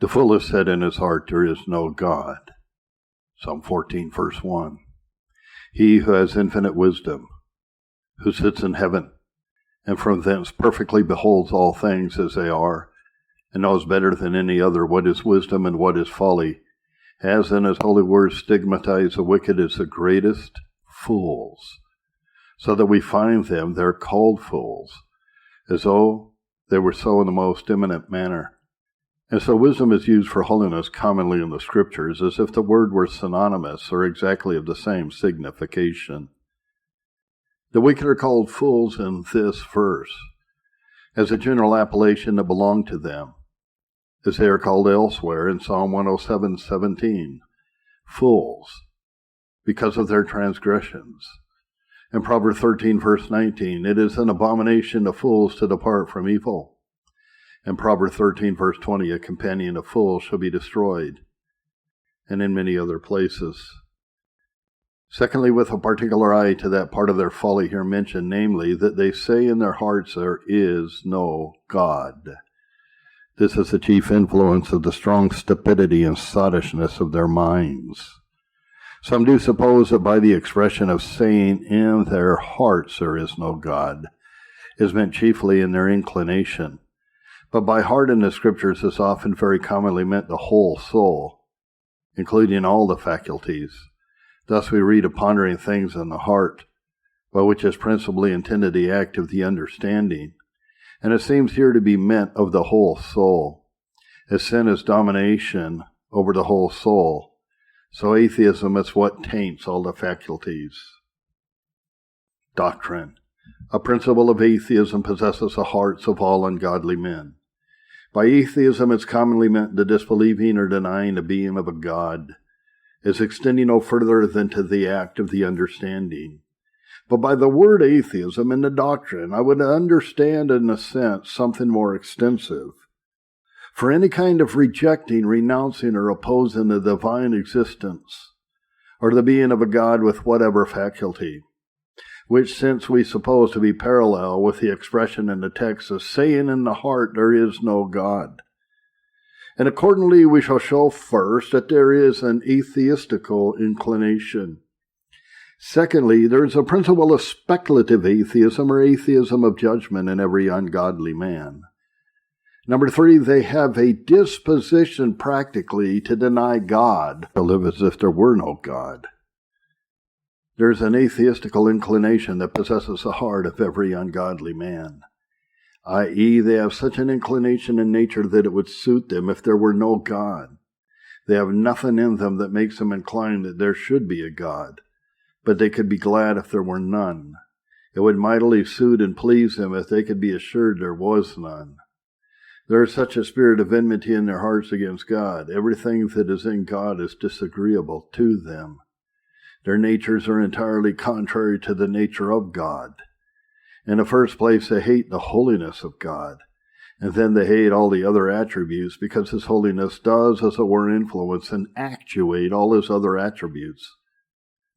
The fool has said in his heart, there is no God. Psalm 14, verse 1. He who has infinite wisdom, who sits in heaven, and from thence perfectly beholds all things as they are, and knows better than any other what is wisdom and what is folly, has in his holy word stigmatized the wicked as the greatest fools, so that we find them, they're called fools, as though they were so in the most eminent manner. And so wisdom is used for holiness commonly in the Scriptures, as if the word were synonymous or exactly of the same signification. The wicked are called fools in this verse, as a general appellation that belonged to them, as they are called elsewhere in Psalm 107:17, fools, because of their transgressions. In Proverbs 13, verse 19, it is an abomination to fools to depart from evil. In Proverbs 13, verse 20, a companion of fools shall be destroyed, and in many other places. Secondly, with a particular eye to that part of their folly here mentioned, namely, that they say in their hearts there is no God. This is the chief influence of the strong stupidity and sottishness of their minds. Some do suppose that by the expression of saying in their hearts there is no God is meant chiefly in their inclination. But by heart in the Scriptures is often very commonly meant the whole soul, including all the faculties. Thus we read of pondering things in the heart, by which is principally intended the act of the understanding. And it seems here to be meant of the whole soul. As sin is domination over the whole soul, so atheism is what taints all the faculties. Doctrine. A principle of atheism possesses the hearts of all ungodly men. By atheism it's commonly meant the disbelieving or denying the being of a God, is extending no further than to the act of the understanding. But by the word atheism in the doctrine, I would understand in a sense something more extensive. For any kind of rejecting, renouncing, or opposing the divine existence, or the being of a God with whatever faculty, which since we suppose to be parallel with the expression in the text as saying in the heart there is no God. And accordingly we shall show first that there is an atheistical inclination. Secondly, there is a principle of speculative atheism or atheism of judgment in every ungodly man. Number 3, they have a disposition practically to deny God, to live as if there were no God. There's an atheistical inclination that possesses the heart of every ungodly man, i.e., they have such an inclination in nature that it would suit them if there were no God. They have nothing in them that makes them inclined that there should be a God, but they could be glad if there were none. It would mightily suit and please them if they could be assured there was none. There is such a spirit of enmity in their hearts against God. Everything that is in God is disagreeable to them. Their natures are entirely contrary to the nature of God. In the first place, they hate the holiness of God, and then they hate all the other attributes because His holiness does, as it were, influence and actuate all His other attributes,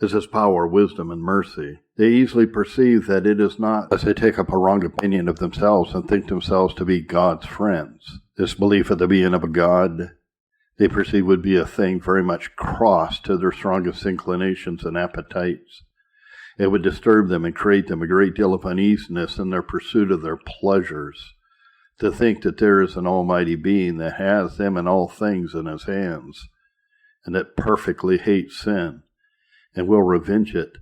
as His power, wisdom, and mercy. They easily perceive that it is not as they take up a wrong opinion of themselves and think themselves to be God's friends. This belief of the being of a God they perceive would be a thing very much cross to their strongest inclinations and appetites. It would disturb them and create them a great deal of uneasiness in their pursuit of their pleasures, to think that there is an almighty being that has them and all things in His hands, and that perfectly hates sin, and will revenge it,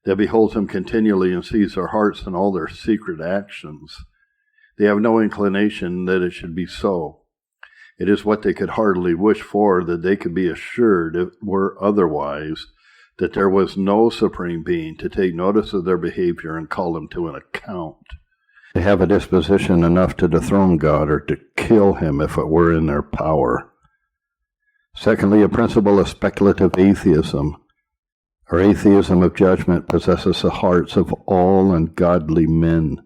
that beholds them continually and sees their hearts and all their secret actions. They have no inclination that it should be so. It is what they could heartily wish for, that they could be assured, if it were otherwise, that there was no supreme being to take notice of their behavior and call them to an account. They have a disposition enough to dethrone God or to kill Him if it were in their power. Secondly, a principle of speculative atheism, or atheism of judgment, possesses the hearts of all ungodly men.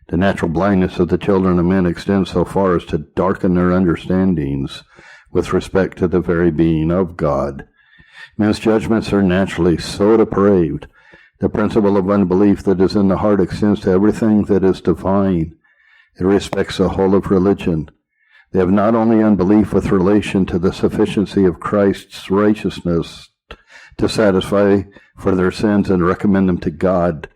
The natural blindness of the children of men extends so far as to darken their understandings with respect to the very being of God. Men's judgments are naturally so depraved. The principle of unbelief that is in the heart extends to everything that is divine. It respects the whole of religion. They have not only unbelief with relation to the sufficiency of Christ's righteousness to satisfy for their sins and recommend them to God,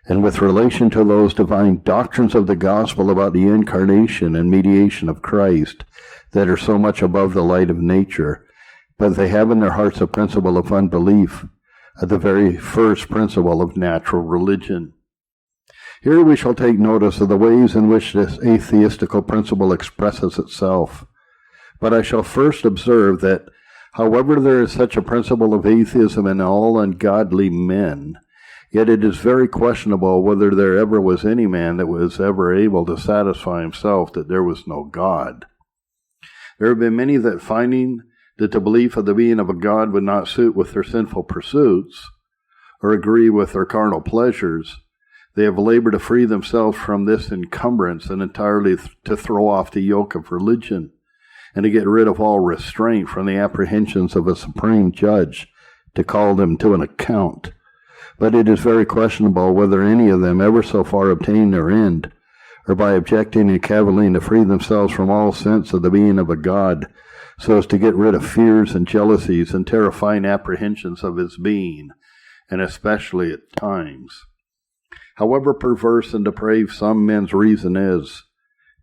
and with relation to those divine doctrines of the gospel about the incarnation and mediation of Christ that are so much above the light of nature, but they have in their hearts a principle of unbelief, the very first principle of natural religion. Here we shall take notice of the ways in which this atheistical principle expresses itself. But I shall first observe that, however there is such a principle of atheism in all ungodly men, yet it is very questionable whether there ever was any man that was ever able to satisfy himself that there was no God. There have been many that, finding that the belief of the being of a God would not suit with their sinful pursuits, or agree with their carnal pleasures, they have labored to free themselves from this encumbrance and entirely to throw off the yoke of religion, and to get rid of all restraint from the apprehensions of a supreme judge to call them to an account. But it is very questionable whether any of them ever so far obtain their end, or by objecting and cavilling to free themselves from all sense of the being of a God, so as to get rid of fears and jealousies and terrifying apprehensions of his being, and especially at times. However perverse and depraved some men's reason is,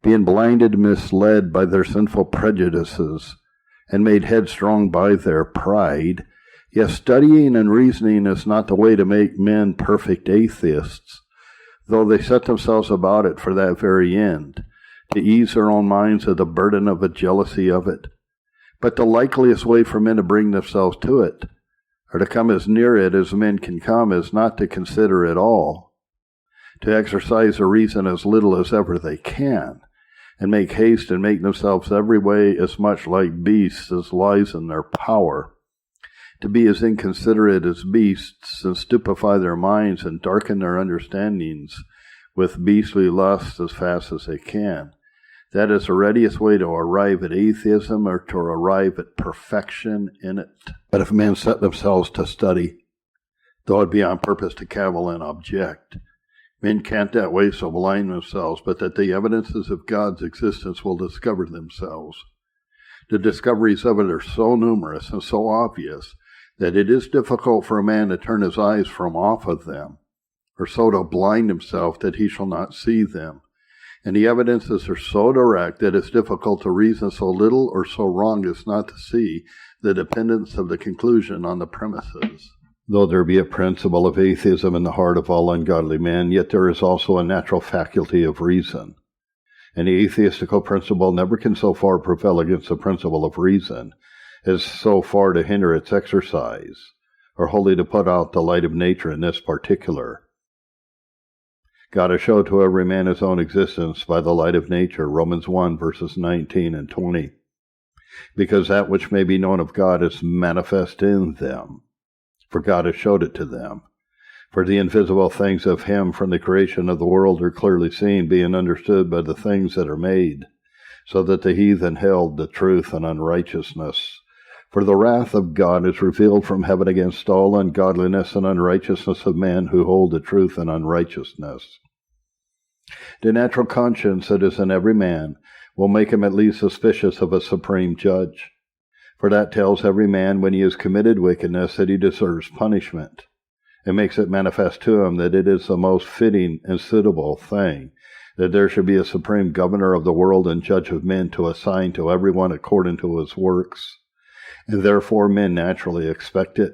being blinded and misled by their sinful prejudices, and made headstrong by their pride, yet studying and reasoning is not the way to make men perfect atheists, though they set themselves about it for that very end, to ease their own minds of the burden of a jealousy of it. But the likeliest way for men to bring themselves to it, or to come as near it as men can come, is not to consider it all, to exercise a reason as little as ever they can, and make haste and make themselves every way as much like beasts as lies in their power, to be as inconsiderate as beasts, and stupefy their minds and darken their understandings with beastly lusts as fast as they can. That is the readiest way to arrive at atheism, or to arrive at perfection in it. But if men set themselves to study, though it be on purpose to cavil and object, men can't that way so blind themselves, but that the evidences of God's existence will discover themselves. The discoveries of it are so numerous and so obvious that it is difficult for a man to turn his eyes from off of them, or so to blind himself that he shall not see them. And the evidences are so direct that it's difficult to reason so little or so wrong as not to see the dependence of the conclusion on the premises. Though there be a principle of atheism in the heart of all ungodly men, yet there is also a natural faculty of reason. And the atheistical principle never can so far prevail against the principle of reason as so far to hinder its exercise, or wholly to put out the light of nature in this particular. God has showed to every man his own existence by the light of nature, Romans 1, verses 19 and 20, because that which may be known of God is manifest in them, for God has showed it to them. For the invisible things of him from the creation of the world are clearly seen, being understood by the things that are made, so that the heathen held the truth in unrighteousness. For the wrath of God is revealed from heaven against all ungodliness and unrighteousness of men who hold the truth in unrighteousness. The natural conscience that is in every man will make him at least suspicious of a supreme judge. For that tells every man when he has committed wickedness that he deserves punishment. It makes it manifest to him that it is the most fitting and suitable thing that there should be a supreme governor of the world and judge of men to assign to everyone according to his works. And therefore men naturally expect it.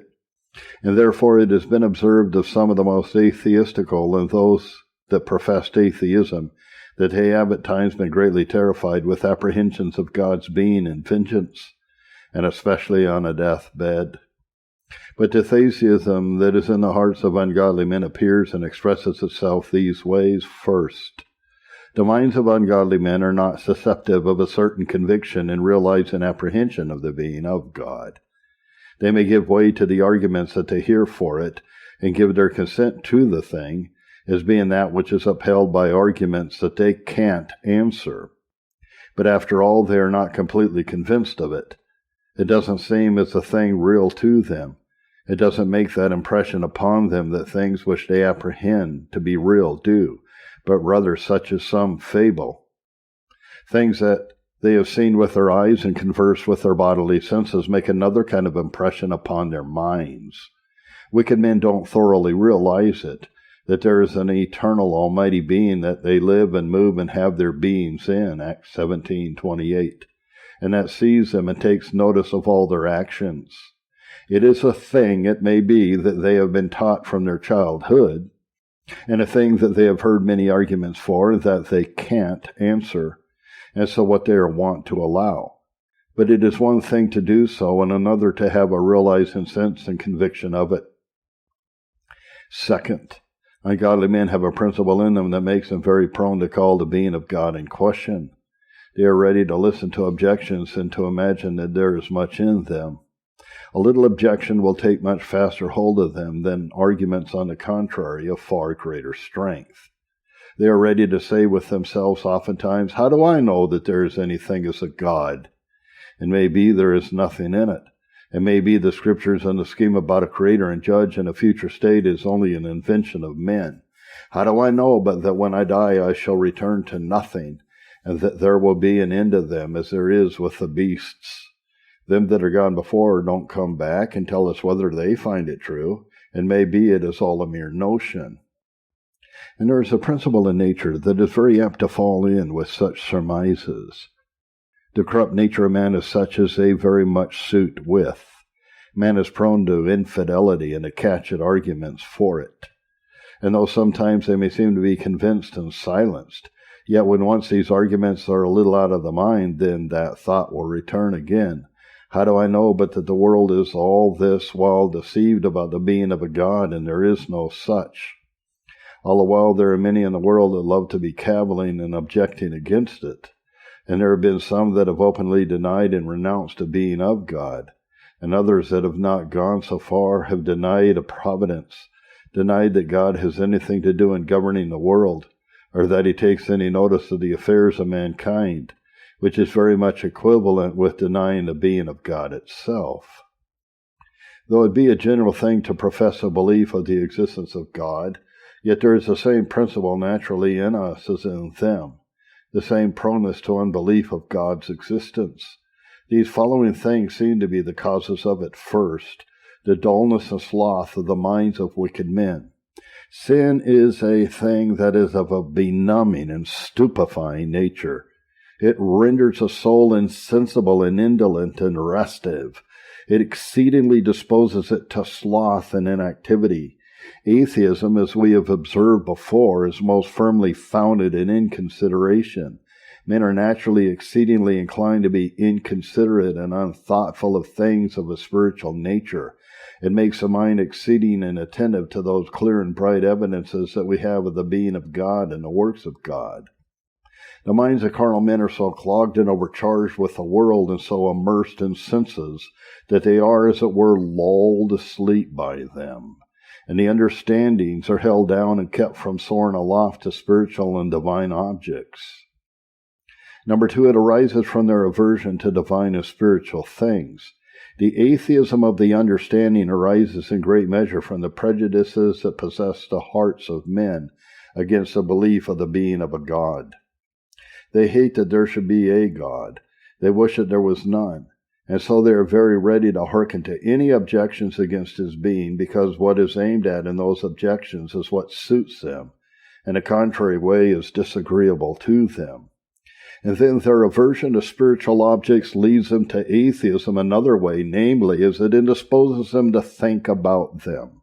And therefore it has been observed of some of the most atheistical and those that professed atheism, that they have at times been greatly terrified with apprehensions of God's being and vengeance, and especially on a deathbed. But the theism that is in the hearts of ungodly men appears and expresses itself these ways. First, the minds of ungodly men are not susceptive of a certain conviction and realize an apprehension of the being of God. They may give way to the arguments that they hear for it, and give their consent to the thing, as being that which is upheld by arguments that they can't answer. But after all, they are not completely convinced of it. It doesn't seem as a thing real to them. It doesn't make that impression upon them that things which they apprehend to be real do, but rather such as some fable. Things that they have seen with their eyes and conversed with their bodily senses make another kind of impression upon their minds. Wicked men don't thoroughly realize it, that there is an eternal almighty being that they live and move and have their beings in, Acts 17:28, and that sees them and takes notice of all their actions. It is a thing, it may be, that they have been taught from their childhood, and a thing that they have heard many arguments for that they can't answer, and so what they are wont to allow. But it is one thing to do so, and another to have a realizing sense and conviction of it. Second, ungodly men have a principle in them that makes them very prone to call the being of God in question. They are ready to listen to objections and to imagine that there is much in them. A little objection will take much faster hold of them than arguments on the contrary of far greater strength. They are ready to say with themselves oftentimes, "How do I know that there is anything as a God? And maybe there is nothing in it. And maybe the scriptures and the scheme about a creator and judge and a future state is only an invention of men. How do I know but that when I die I shall return to nothing, and that there will be an end of them as there is with the beasts? Them that are gone before don't come back and tell us whether they find it true, and maybe it is all a mere notion." And there is a principle in nature that is very apt to fall in with such surmises. The corrupt nature of man is such as they very much suit with. Man is prone to infidelity and to catch at arguments for it. And though sometimes they may seem to be convinced and silenced, yet when once these arguments are a little out of the mind, then that thought will return again. How do I know but that the world is all this while deceived about the being of a God, and there is no such? All the while there are many in the world that love to be cavilling and objecting against it. And there have been some that have openly denied and renounced a being of God, and others that have not gone so far have denied a providence, denied that God has anything to do in governing the world, or that he takes any notice of the affairs of mankind, which is very much equivalent with denying the being of God itself. Though it be a general thing to profess a belief of the existence of God, yet there is the same principle naturally in us as in them, the same proneness to unbelief of God's existence. These following things seem to be the causes of it. First, the dullness and sloth of the minds of wicked men. Sin is a thing that is of a benumbing and stupefying nature. It renders a soul insensible and indolent and restive. It exceedingly disposes it to sloth and inactivity. Atheism, as we have observed before, is most firmly founded in inconsideration. Men are naturally exceedingly inclined to be inconsiderate and unthoughtful of things of a spiritual nature. It makes the mind exceeding and attentive to those clear and bright evidences that we have of the being of God and the works of God. The minds of carnal men are so clogged and overcharged with the world and so immersed in senses that they are, as it were, lulled asleep by them. And the understandings are held down and kept from soaring aloft to spiritual and divine objects. Number 2, it arises from their aversion to divine and spiritual things. The atheism of the understanding arises in great measure from the prejudices that possess the hearts of men against the belief of the being of a God. They hate that there should be a God. They wish that there was none. And so they are very ready to hearken to any objections against his being, because what is aimed at in those objections is what suits them, and a contrary way is disagreeable to them. And then their aversion to spiritual objects leads them to atheism another way, namely, as it indisposes them to think about them.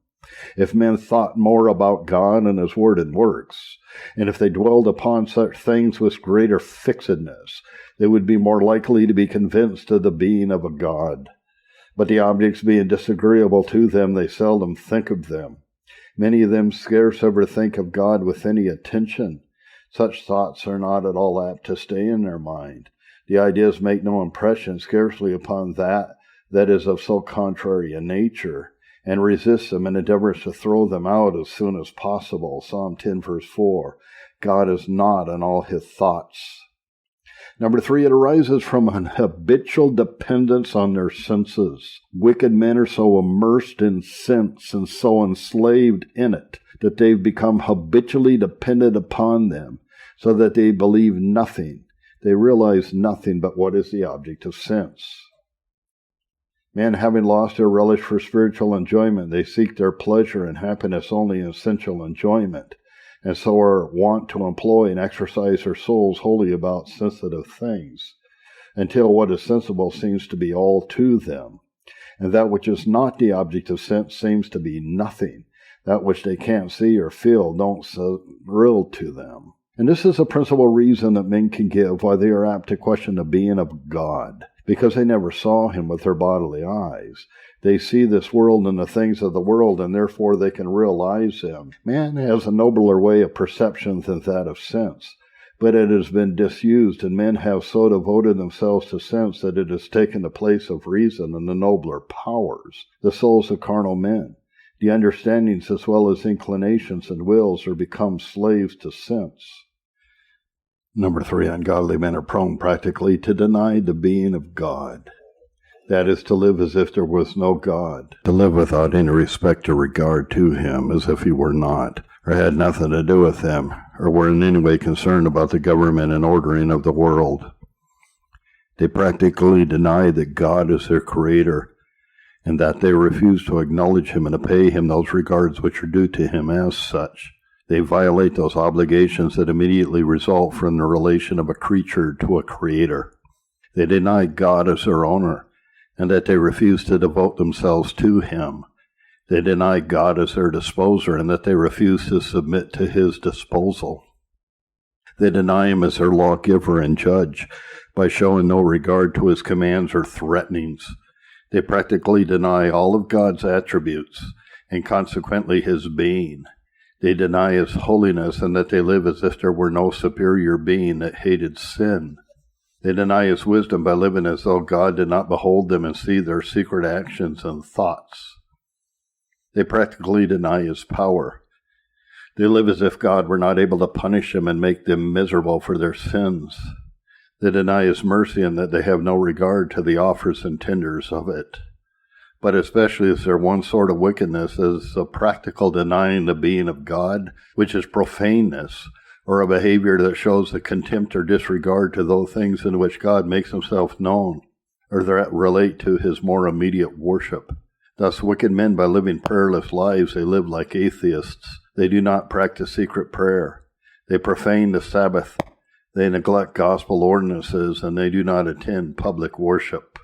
If men thought more about God and his word and works, and if they dwelled upon such things with greater fixedness, they would be more likely to be convinced of the being of a God. But the objects being disagreeable to them, they seldom think of them. Many of them scarce ever think of God with any attention. Such thoughts are not at all apt to stay in their mind. The ideas make no impression scarcely upon that is of so contrary a nature, and resists them and endeavors to throw them out as soon as possible. Psalm 10, verse 4. God is not in all his thoughts. Number 3, it arises from an habitual dependence on their senses. Wicked men are so immersed in sense and so enslaved in it that they've become habitually dependent upon them, so that they believe nothing. They realize nothing but what is the object of sense. Men, having lost their relish for spiritual enjoyment, they seek their pleasure and happiness only in sensual enjoyment, and so are wont to employ and exercise their souls wholly about sensitive things, until what is sensible seems to be all to them, and that which is not the object of sense seems to be nothing. That which they can't see or feel don't thrill to them. And this is a principal reason that men can give why they are apt to question the being of God, because they never saw him with their bodily eyes. They see this world and the things of the world, and therefore they can realize them. Man has a nobler way of perception than that of sense, but it has been disused, and men have so devoted themselves to sense that it has taken the place of reason and the nobler powers. The souls of carnal men, the understandings as well as inclinations and wills, are become slaves to sense. Number 3, ungodly men are prone practically to deny the being of God. That is, to live as if there was no God, to live without any respect or regard to him, as if he were not, or had nothing to do with him, or were in any way concerned about the government and ordering of the world. They practically deny that God is their creator, and that they refuse to acknowledge him and to pay him those regards which are due to him as such. They violate those obligations that immediately result from the relation of a creature to a creator. They deny God as their owner, and that they refuse to devote themselves to him. They deny God as their disposer, and that they refuse to submit to his disposal. They deny him as their lawgiver and judge by showing no regard to his commands or threatenings. They practically deny all of God's attributes, and consequently his being. They deny his holiness, and that they live as if there were no superior being that hated sin. They deny his wisdom by living as though God did not behold them and see their secret actions and thoughts. They practically deny his power. They live as if God were not able to punish them and make them miserable for their sins. They deny his mercy, and that they have no regard to the offers and tenders of it. But especially is there one sort of wickedness as a practical denying the being of God, which is profaneness, or a behavior that shows a contempt or disregard to those things in which God makes himself known, or that relate to his more immediate worship. Thus wicked men, by living prayerless lives, they live like atheists. They do not practice secret prayer. They profane the Sabbath. They neglect gospel ordinances, and they do not attend public worship.